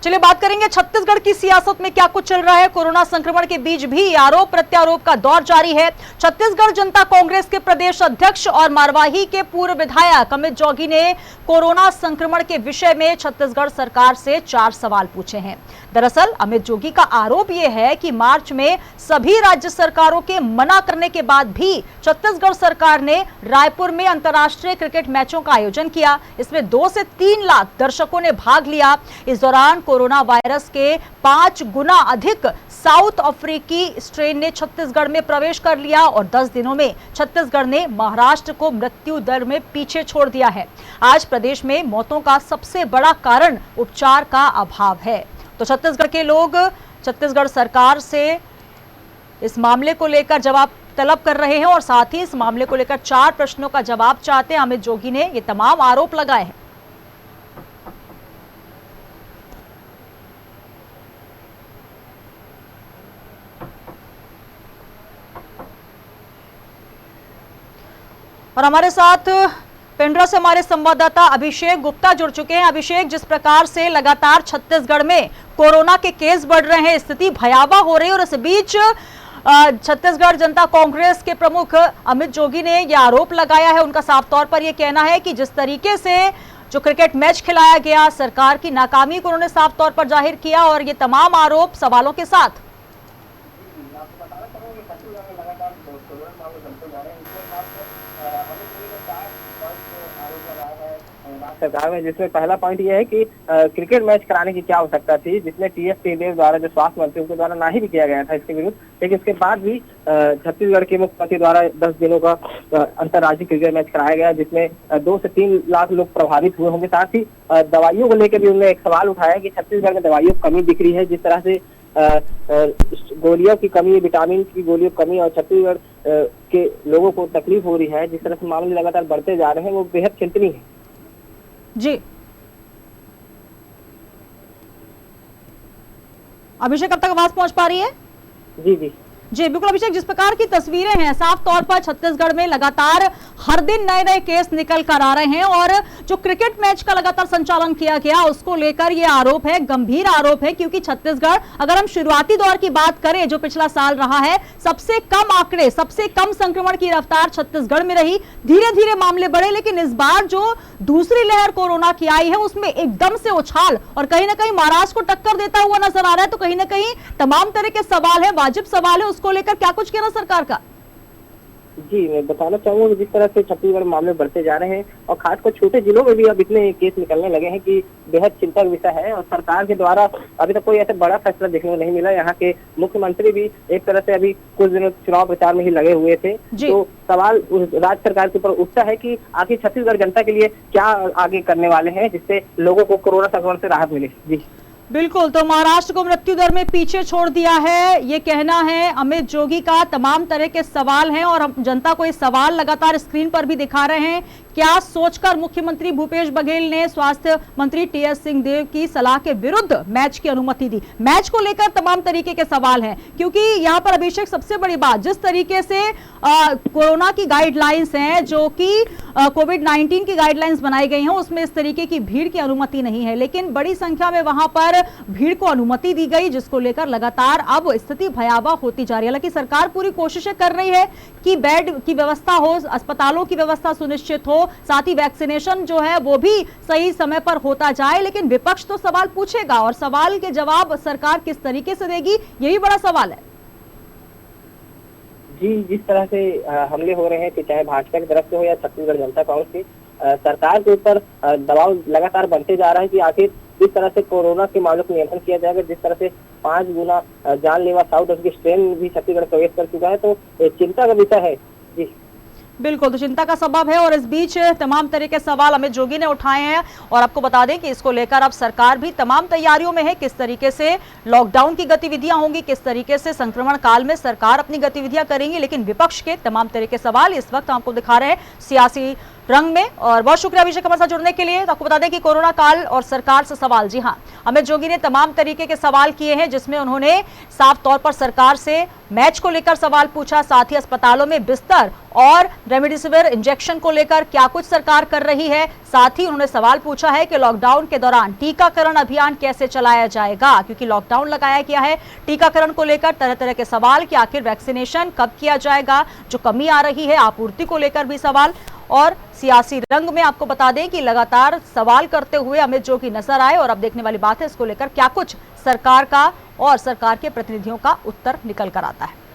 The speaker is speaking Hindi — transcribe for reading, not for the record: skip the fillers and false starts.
चलिए बात करेंगे छत्तीसगढ़ की सियासत में क्या कुछ चल रहा है। कोरोना संक्रमण के बीच भी आरोप प्रत्यारोप का दौर जारी है। छत्तीसगढ़ जनता कांग्रेस के प्रदेश अध्यक्ष और मारवाही के पूर्व विधायक अमित जोगी ने कोरोना संक्रमण के विषय में छत्तीसगढ़ सरकार से 4 सवाल पूछे हैं। दरअसल अमित जोगी का आरोप यह है कि मार्च में सभी राज्य सरकारों के मना करने के बाद भी छत्तीसगढ़ सरकार ने रायपुर में अंतर्राष्ट्रीय क्रिकेट मैचों का आयोजन किया। इसमें 2 से 3 लाख दर्शकों ने भाग लिया। इस दौरान कोरोना वायरस के 5 गुना अधिक साउथ अफ्रीकी स्ट्रेन ने छत्तीसगढ़ में प्रवेश कर लिया और 10 दिनों में छत्तीसगढ़ ने महाराष्ट्र को मृत्यु दर में पीछे छोड़ दिया है। आज प्रदेश में मौतों का सबसे बड़ा कारण उपचार का अभाव है। तो छत्तीसगढ़ के लोग छत्तीसगढ़ सरकार से इस मामले को लेकर जवाब तलब कर रहे हैं और साथ ही इस मामले को लेकर 4 प्रश्नों का जवाब चाहते हैं। अमित जोगी ने ये तमाम आरोप लगाए हैं। और हमारे साथ पेंड्रा से हमारे संवाददाता अभिषेक गुप्ता जुड़ चुके हैं। अभिषेक, जिस प्रकार से लगातार छत्तीसगढ़ में कोरोना के केस बढ़ रहे हैं, स्थिति भयावह हो रही है और इस बीच छत्तीसगढ़ जनता कांग्रेस के प्रमुख अमित जोगी ने यह आरोप लगाया है। उनका साफ तौर पर यह कहना है कि जिस तरीके से जो क्रिकेट मैच खिलाया गया, सरकार की नाकामी को उन्होंने साफ तौर पर जाहिर किया और ये तमाम आरोप सवालों के साथ। सरकार में, जिसमें पहला पॉइंट यह है कि क्रिकेट मैच कराने की क्या आवश्यकता थी, जिसमें टीएस सिंहदेव द्वारा जो स्वास्थ्य मंत्री उनके द्वारा ना ही भी किया गया था इसके विरुद्ध। लेकिन इसके बाद भी छत्तीसगढ़ के मुख्यमंत्री द्वारा 10 दिनों का अंतर्राष्ट्रीय क्रिकेट मैच कराया गया, जिसमें 2 से 3 लाख लोग प्रभावित हुए होंगे। साथ ही दवाइयों को लेकर भी उन्होंने एक सवाल उठाया कि छत्तीसगढ़ में दवाइयों की कमी दिख रही है। जिस तरह से गोलियों की कमी, विटामिन की गोलियों की कमी और छत्तीसगढ़ के लोगों को तकलीफ हो रही है, जिस तरह से मामले लगातार बढ़ते जा रहे हैं, वो बेहद चिंतनीय है। जी अभिषेक, अब तक आवाज पहुंच पा रही है? जी बिल्कुल अभिषेक, जिस प्रकार की तस्वीरें हैं, साफ तौर पर छत्तीसगढ़ में लगातार हर दिन नए नए केस निकल कर आ रहे हैं और जो क्रिकेट मैच का लगातार संचालन किया गया उसको लेकर ये आरोप है, गंभीर आरोप है, क्योंकि छत्तीसगढ़, अगर हम शुरुआती दौर की बात करें जो पिछला साल रहा है, सबसे कम आंकड़े, सबसे कम संक्रमण की रफ्तार छत्तीसगढ़ में रही। धीरे धीरे मामले बढ़े, लेकिन इस बार जो दूसरी लहर कोरोना की आई है उसमें एकदम से उछाल और कहीं ना कहीं महाराष्ट्र को टक्कर देता हुआ नजर आ रहा है। तो कहीं ना कहीं तमाम तरह के सवाल है, वाजिब सवाल है, उसको लेकर क्या कुछ कहना सरकार का? जी, मैं बताना चाहूंगा कि जिस तरह से छत्तीसगढ़ मामले बढ़ते जा रहे हैं और खासकर छोटे जिलों में भी अब इतने केस निकलने लगे हैं कि बेहद चिंता का विषय है। और सरकार के द्वारा अभी तक कोई ऐसा बड़ा फैसला देखने को नहीं मिला। यहाँ के मुख्यमंत्री भी एक तरह से अभी कुछ दिनों चुनाव प्रचार में ही लगे हुए थे। तो सवाल राज्य सरकार के ऊपर उठता है कि आखिर छत्तीसगढ़ जनता के लिए क्या आगे करने वाले हैं जिससे लोगों को कोरोना संक्रमण से राहत मिले। जी बिल्कुल, तो महाराष्ट्र को मृत्यु दर में पीछे छोड़ दिया है, ये कहना है अमित जोगी का। तमाम तरह के सवाल हैं और हम जनता को ये सवाल लगातार स्क्रीन पर भी दिखा रहे हैं। क्या सोचकर मुख्यमंत्री भूपेश बघेल ने स्वास्थ्य मंत्री टीएस सिंहदेव की सलाह के विरुद्ध मैच की अनुमति दी? मैच को लेकर तमाम तरीके के सवाल हैं, क्योंकि यहाँ पर अभिषेक सबसे बड़ी बात, जिस तरीके से कोरोना की गाइडलाइंस हैं, जो कि कोविड-19 की गाइडलाइंस बनाई गई हैं, उसमें इस तरीके की भीड़ की अनुमति नहीं है। लेकिन बड़ी संख्या में वहां पर भीड़ को अनुमति दी गई, जिसको लेकर लगातार अब स्थिति भयावह होती जा रही है। हालांकि सरकार पूरी कोशिशें कर रही है कि बेड की व्यवस्था हो, अस्पतालों की व्यवस्था सुनिश्चित हो, साथ ही वैक्सीनेशन जो है वो भी सही समय पर होता जाए। लेकिन विपक्ष तो सवाल पूछेगा और सवाल के जवाब सरकार किस तरीके से देगी, यही बड़ा सवाल है। जी, जिस तरह से हमले हो रहे हैं कि चाहे भाजपा की तरफ से हो या छत्तीसगढ़ जनता कांग्रेस की, सरकार के ऊपर दबाव लगातार बनते जा रहा है कि आखिर जिस तरह से कोरोना के मामलों को नियंत्रण किया जाएगा, जिस तरह से 5 गुना जानलेवा साउथ अफ्रीकी स्ट्रेन भी छत्तीसगढ़ प्रवेश कर चुका है, तो चिंता का विषय है। जी बिल्कुल, तो चिंता का सबब है और इस बीच तमाम तरह के सवाल अमित जोगी ने उठाए हैं। और आपको बता दें कि इसको लेकर अब सरकार भी तमाम तैयारियों में है, किस तरीके से लॉकडाउन की गतिविधियां होंगी, किस तरीके से संक्रमण काल में सरकार अपनी गतिविधियां करेंगी। लेकिन विपक्ष के तमाम तरह के सवाल इस वक्त आपको दिखा रहे हैं। सियासी रंग में। और बहुत शुक्रिया अभिषेक हमारे साथ जुड़ने के लिए। तो आपको बता दें कि कोरोना काल और सरकार से सवाल, जी हाँ, अमित जोगी ने तमाम तरीके के सवाल किए हैं, जिसमें उन्होंने साफ तौर पर सरकार से मैच को लेकर सवाल पूछा, साथ ही अस्पतालों में बिस्तर और रेमडेसिविर इंजेक्शन को लेकर क्या कुछ सरकार कर रही है। साथ ही उन्होंने सवाल पूछा है कि लॉकडाउन के दौरान टीकाकरण अभियान कैसे चलाया जाएगा, क्योंकि लॉकडाउन लगाया गया है। टीकाकरण को लेकर तरह तरह के सवाल कि आखिर वैक्सीनेशन कब किया जाएगा, जो कमी आ रही है आपूर्ति को लेकर भी सवाल। और सियासी रंग में आपको बता दें कि लगातार सवाल करते हुए अमित जोगी नजर आए। और अब देखने वाली बात है इसको लेकर क्या कुछ सरकार का और सरकार के प्रतिनिधियों का उत्तर निकल कर आता है।